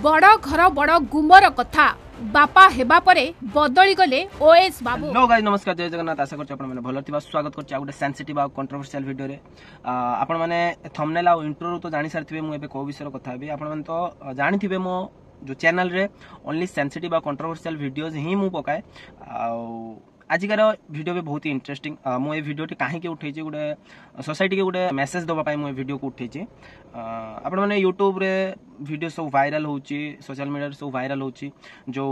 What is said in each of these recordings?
बड़ घर बड़ गुमर कथा बापा हेबा परे बदली गले ओएस बाबू। हेलो गाइस नमस्कार जय जगन्नाथ आशा करछ आपण माने भलो थिबा स्वागत करछ आउटे सेंसिटिव आ कंट्रोवर्शियल वीडियो रे आपण माने थंबनेल आ इंट्रो तो जानि सारथिबे मु एबे को विषय कथा हेबी आपण माने तो जानि थिबे मो जो चैनल रे ओनली सेंसिटिव आ कंट्रोवर्शियल वीडियोस ही मु पकाए आजिकार वीडियो भी बहुत ही इंटरेस्टिंग मु ए वीडियो टी काहे के उठै छी गुडे सोसाइटी के गुडे मेसेज दबा पाई मु ए वीडियो को उठै छी आपण माने YouTube रे वीडियो सब वायरल होची सोशल मीडिया रे सब वायरल होची जो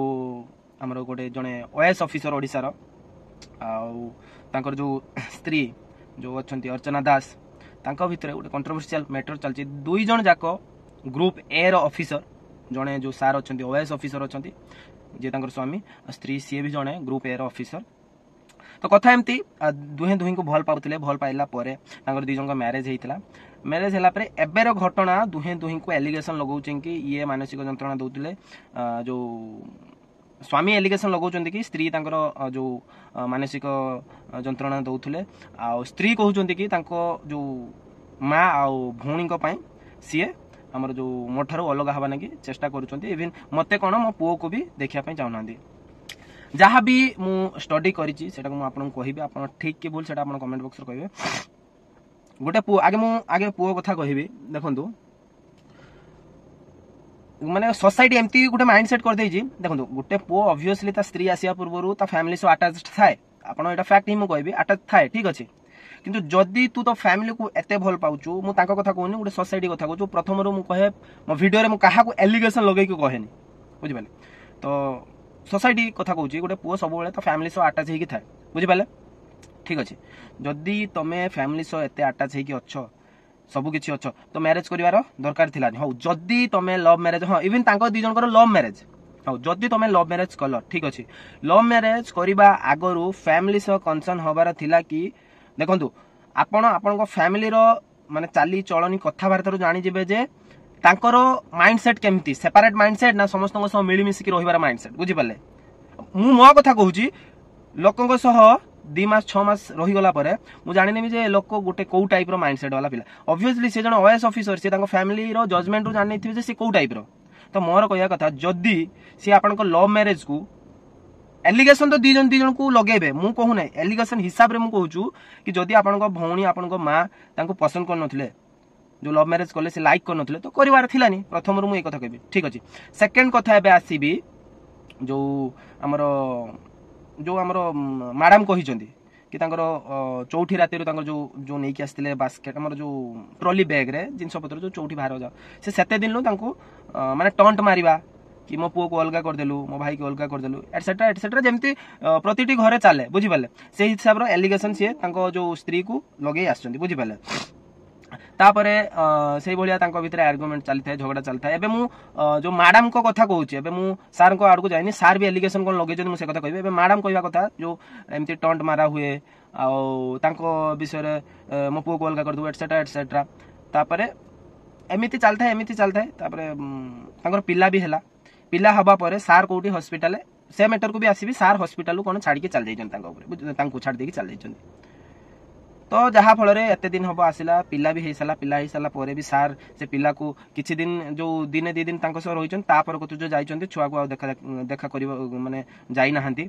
हमरो गोटे जने ओएस ऑफिसर ओडिसा रो तांकर जो स्त्री जो अछंती अर्चना दास तांका भितरे गोटे कंट्रोवर्शियल मैटर चलची दुई जण जाको ग्रुप ए रो ऑफिसर जने जो सार अछंती ओएस ऑफिसर अछंती जे तांकर स्वामी स्त्री सी भी जने ग्रुप ए रो ऑफिसर तो कथा एमती दुहे दुही को भल पाउतले भल पाइला परे तांकर दी जंग मैरिज हेइतला मैरिज होला परे एबेर घटना दुहे दुही को एलिगेशन लगाउछन कि ये मानसिक जंत्रणा दउतले जो स्वामी एलिगेशन लगाउछन कि स्त्री तांकर जो मानसिक जंत्रणा दउतले आ स्त्री कहउछन कि तांको जो मां आ भौणी को पई सीए हमर जो मोठारो अलग हवा नाकि चेष्टा करूछन इवन मते कोन मो पुओ को भी देखिया पई चाहनांदी जहाँ भी मु स्टडी करिछि सेटा को मु आपन कहिबे आपन ठीक के बोल सेटा आपन कमेंट बॉक्स रे कहिबे गोटे पुओ आगे पुओ कथा कहिबे देखंतु माने सोसाइटी एमती गोटे माइंडसेट कर देछि देखंतु गोटे पुओ ऑब्वियसली ता स्त्री आसिया पूर्वरु ता फैमिली सो अटैच्ड थाए आपन एटा फैक्ट ही मु कहिबे अटैच थाए ठीक अछि किंतु जदी तू तो फैमिली को एते भल पाउछु मु तांका कथा कहूनी गोटे सोसाइटी कथा कहूछु प्रथम रु मु कहे मो वीडियो रे मु काहा को एलिगेशन लगै के कहेनी बुझि पाले तो सोसाइटी कथा कहूँ गोटे पुओ सब तो फैमिली सह आटाच होगी थाए बुझिपारे ठीक अच्छे जदि तुम फैमिली सह एत आटाच होगी अच्छ सब किसी अच्छ तो मैरिज करार दरकार थिलानी हाँ जदि तुम लव मैरिज हाँ even the Jankar love marriage हाँ जदि तुम लव मैरिज कल ठीक अच्छे लव मैरिज करने आगु फैमिली सह कनसर्न हबार थिला कि देखंतु आपण आपण फैमिली माने चाली चलनी कथबार्ता जानिजे जे तांकर माइंडसेट केमती सेपरेट माइंडसेट ना समस्त मिली मिसिकी रहिबार माइंडसेट बुझी पाले मु मो कथा कहूची लोकंक सह 2 मास 6 मास रही गला परे मु जानि नेबी जे लोक गोटे को टाइप रो माइंडसेट वाला पिला ऑब्वियसली से जण ओएस ऑफिसर से तांको फैमिली रो जजमेंट रो जानि थिबे जे से को टाइप रो तो मोर कहया कथा जदी से आपन को लव मैरिज को एलिगेशन तो दी जन को लगेबे मु कहू नै एलिगेशन हिसाब रे मु कहूछु कि जदी आपन को भौणी आपन को मां तांको पसंद कर नथिले जो लव मैरिज कले से लाइक करन तो करिवार थिलानी प्रथम रु मु ए कथा कहबी ठीक अछि सेकंड कथा एबे आसीबी जो हमरो मैडम कहि चंदी कि तांकर चौठी राति रो तांकर जो नै कि आस्तिले बास्केट हमर जो ट्रॉली बैग रे जिंस पत्र जो चौठी बाहर जा से सेते दिन लो तांको माने टंट मारिबा कि मो पुओ को अलगा कर देलु मो भाई को अलगा कर देलु एटसेट्रा जेमती प्रतिटी घरे चले बुझि पाले से हिसाब रो एलिगेशन से तांको जो स्त्री को लगे आछंती बुझि पाले तापरे से भलिया तांको भितरे आर्गुमेंट चलि थाए झगड़ा चलि थाए एबे मु जो मैडम को कथा कहूची एबे मु सार को आड़ को जाइनी सार भी एलिगेशन कोन लगे जनी मु से कथा कहबे एबे मैडम कहबा कथा जो एमती टंट मारा हुए आ तांको विषय रे मो पुओ को अलगा कर दु एटसेट्रा तापरे एमिति चलथाए तापरे तांकर पिल्ला भी हैला पिल्ला हबा परे सार कोठी हॉस्पिटल से मैटर को भी आसीबी सार हॉस्पिटल को कोन छाडी के चल जाइछन तांको ऊपर तांको छाडी देकी चल जाइछन तो जहाँ फल एते दिन हम आसला पिला भी पिला परे भी सार से पिला को किछि दिन जो दिने 2 दिन तांको सह रहिछन तापर को जो जाइछन छुआ को देखा करिवो माने जाई नाहंती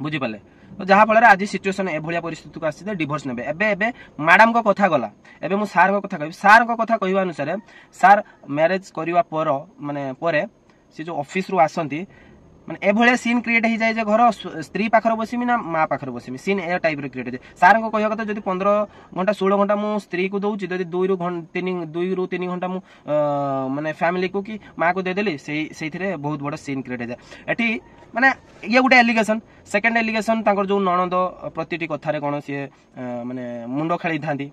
बुझि पाले तो जहाँ फल आज सिचुएशन ए भलिया परिस्थिति को आसी डिवोर्स नेबे एबे मैडम को कथा गला एबे मु सार को कथा कहबी सार को कथा कहबा अनुसार सार मैरिज करिवा पर माने परे से जो ऑफिस रु आसंती माने ए भले सीन क्रिएट हो जाए जे घर स्त्री पाखर बसिमी ना माँ पाखर बसिमी सीन ए टाइप रे क्रिएट हो जाए सार को कहया कथा जदी 15 घंटा 16 घंटा मु स्त्री को दउची जदी 2 रु 3 घंटा मु माने फैमिली को कि माँ को दे देली सेइथिरे बहुत बड़ सीन क्रिएट हो जाए एठी माने ये गुटे एलिगेशन सेकंड एलिगेशन तांकर जो नणंद प्रतिटी कथा रे कोन से माने मुंडो खेली थांती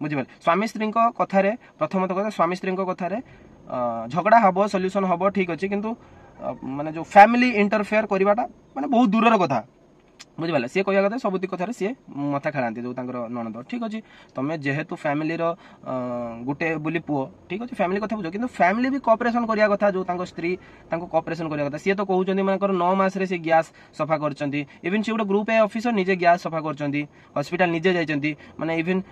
बुझिबल स्वामी स्त्री को कथा रे प्रथम तो कथा स्वामी स्त्री को कथा रे झगड़ा हबो सॉल्यूशन हबो ठीक अछि किंतु माने जो फैमिली इंटरफेयर करिवाटा माने बहुत दूरर कथा बुझिपारे सी कह कथा सब कथार सी मथा खेलाती जो ननद ठीक अच्छे तुम जेहेतु फैमिली गोटे बोली पुओ ठीक अच्छे फैमिली कथा बुझ कि फैमिली भी कोऑपरेशन करिया कथा जो स्त्री कोऑपरेशन करिया कथा सी तो कहते मानकर 9 मास रे गैस सफा कर इवन सी गोटे ग्रुप ए ऑफिसर निजे गैस सफा कर हॉस्पिटल निजे जाइछंती माने इवन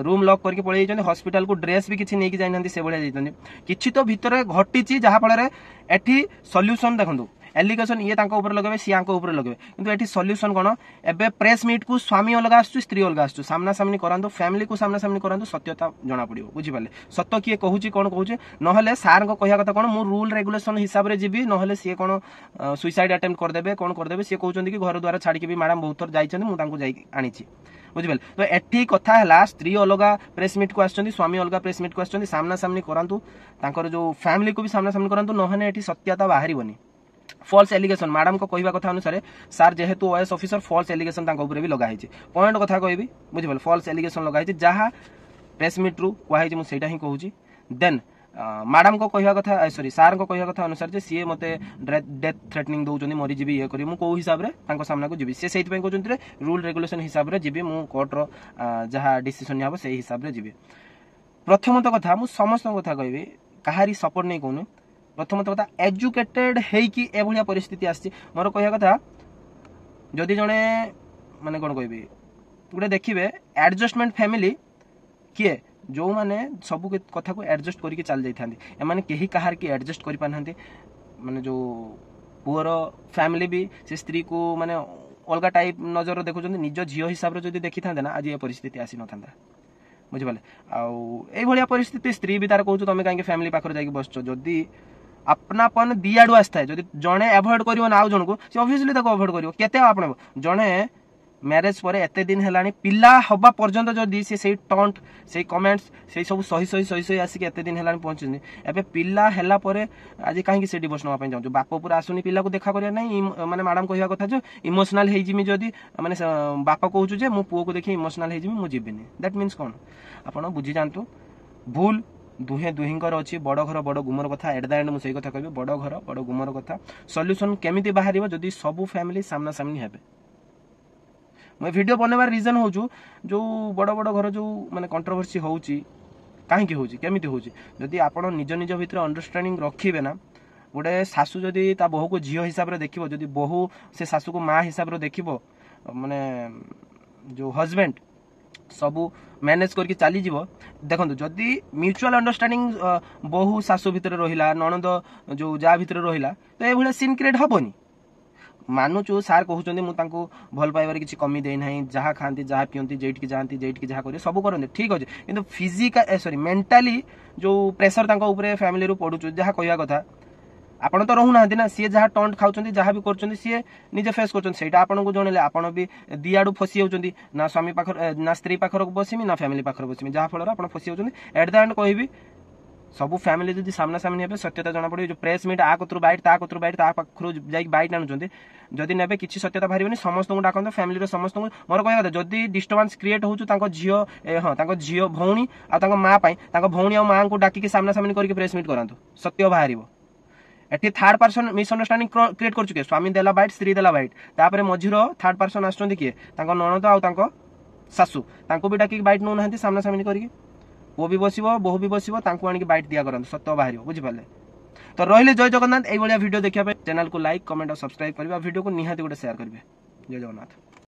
रूम लॉक करके पळै जाइछंती हॉस्पिटल को ड्रेस भी किछि नेकी जाइनंती से भलिया जाइछंती किछि तो भितर घटिछि जहा फल एठी सॉल्यूशन देखंतु एलिगेशन ये ऊपर लगे सी ऊपर लगे किंतु एठी सॉल्यूशन कोन एबे प्रेस मीट को स्वामी अलग आसु स्त्री अलग आसु सामना सामनी करांतु फैमिली को सामना सामनी करांतु सत्यता जना पड़ियो बुझि पाले सत्य किए कहूची कोन कहूची नहले सार को कहिया कथा कोन मु रूल रेगुलेशन हिसाब रे जीबी नहले सी कोन सुसाइड अटेम्प्ट कर देबे कोन कर देबे सी कहउचंदी कि घर द्वारा छाड़ी के भी मैडम बहुत थर जाइछन मु तांको जाई आनिछि बुझिपाले तो एठी कथा हला स्त्री अलगा प्रेस मीट को आछंदी स्वामी अलगा प्रेस मीट को आछंदी सामना सामनी करांतु तांकर जो फैमिली को भी सामना सामनी करांतु नहने एठी सत्यता बाहरिबनी फॉल्स एलिगेशन मैडम को कहवा कथा अनुसार सार जेहेतु ओएस ऑफिसर फॉल्स एलिगेशन तांको ऊपर भी लगा है पॉइंट कथा कहबी बुझिपाले फॉल्स एलिगेशन लगा है जहाँ प्रेस मीट रु कहै मु सेटा ही कहूची देन मैडम को कहवा कथा सॉरी सार को कहवा कथा अनुसार जे सी मते डेथ थ्रेटनिंग दउचंदी मरी जीबी ये करी मु को हिसाब रे तांको सामना को जीबी से सेति पे कहउचंती रे रूल रेगुलेशन हिसाब रे जीबी मु कोर्ट रो जहाँ डिसीजन हबो से हिसाब रे जीबी प्रथमत कथा मु समस्त कथा कहबी कहारी सपोर्ट नै कोनु प्रथमत कथा एजुकेटेड है कि एभलिया परिस्थिति आछि मोर कहया कथा जदि जणे माने कोन कहबी गुटे देखिबे एडजस्टमेंट फैमिली किए जो माने सब कथा को एडजस्ट करके चल जाई थांदी ए माने केही कहार की एडजस्ट करि पानहांती माने जो पुअर फैमिली भी से स्त्री को माने अलगा टाइप नजर देखुचंदी निज झियो हिसाब रे जदि देखि थांदे ना आज ये परिस्थिति आसी न थांदा बुझिपाले आउ ए भलिया परिस्थिति स्त्री भी तार कहू तुम कहीं फैमिली पाखर जाई बसछ जदि अपनापन दी आडू आसता है जदि जड़े एभॉइड करियो ना जन को से ऑब्वियसली ताको अवॉइड करियो केते आपण जड़े मैरिज पर एते दिन हेलानी पिला हबा पर्यंत जदि से टॉन्ट से कमेंट्स से सब सही सही सही सही आसिक एते दिन हेलानी पहुंचनी एबे पिला हेला परे आज काहे से डिवोर्स नवा पय जाउ बाप पूरा आसुनी पिला को देखा करिया नै माने मैडम कहया कथा जो इमोशनल हे जिमी जदि माने बाप कहउछु जे मु पुओ को देखि इमोशनल हे जिमी मु जीबिनी दैट मींस कोन आपण बुझी जानतु भूल दुहे दुहिंकर अच्छी बड़ घर बड़ गुमर कथा एट द एंड मुझे कथा कहबी बड़ घर बड़ गुमर कथा सॉल्यूशन केमिति बाहरिबो जदि सबु फैमिली सामना सामनी हेबे मैं वीडियो बनवार रीजन हो जो बड़ बड़ घर जो माने कंट्रोवर्सी होउची काहे की होउची केमिति होउची जदि आपण निज निज भीतर अंडरस्टैंडिंग रखिबे ना गोटे सासू जदि ता बहू को झियो हिसाब रे देखिबो जदि बहू से सासू को मां हिसाब रे देखिबो माने जो हस्बैंड सबू मैनेज करके चली जीवो देखो जदि म्यूचुअल अंडरस्टैंडिंग बहु सासू भितर रहिला ननद जो जा भितर रहिला तो ए भले सीन क्रिएट हबनी मानुचु सार कहउचंदी मु तांको भल पाइबार किछि कमी देई नाही जहा खांती जहा पियंती जेठ की जानती जेठ की जहा करे सब करंती ठीक अछि किंतु फिजिकल सॉरी मेंटली जो प्रेशर तांको ऊपर फैमिली रो पडुचु जहा कहया कथा आपण तो रहू ना ना सी जहाँ टंट खाऊँ जहाँ भी कर सी निजे फेस कर आपन को जनइले आपन भी दी आड़ू फसी होती ना स्वामी पाखर ना स्त्री पाखर बसमी ना फैमिली पाखर बसमी जहाँ फल आप फसी होती एट द एंड कहबी सब फैमिली जब सामना सामनी हे सत्यता जना पड़े जो प्रेस मीट आ कतरू बैठ ता कतरू बैठ ता पाखर जाई बैठ आनुचंती जदि नेबे किछि सत्यता बाहरिबनी समस्त को डाकंत फैमिली रो समस्त मोर कहया कथा जदि डिस्टर्बेंस क्रिएट होउछु तांको झियो हां तांको झियो भौणी आ तांको मां पई तांको भौणी आ मां को डाकी के सामना सामनी करके प्रेस मीट करंतु सत्य बाहरिबो एठी थर्ड पर्सन मिसअंडरस्टैंडिंग क्रिएट कर चुके स्वामी देला बाइट स्त्री देला बाइट तापरे मझिरो थर्ड पर्सन आछंती किए तांको ननद आ तांको सासू तांको भी डाकी बाइट नो नहंती सामना सामनी करके वो भी बसिबो बहु भी बसिबो तांको आनी बाइट दिया करंतु सत्य बाहरिबो बुझि पाले तो रहिले जय जगन्नाथ एई बलिया वीडियो देखिया पे चैनल को लाइक कमेंट और सब्सक्राइब करबा वीडियो को निहाती गोटे शेयर करबे जय जगन्नाथ।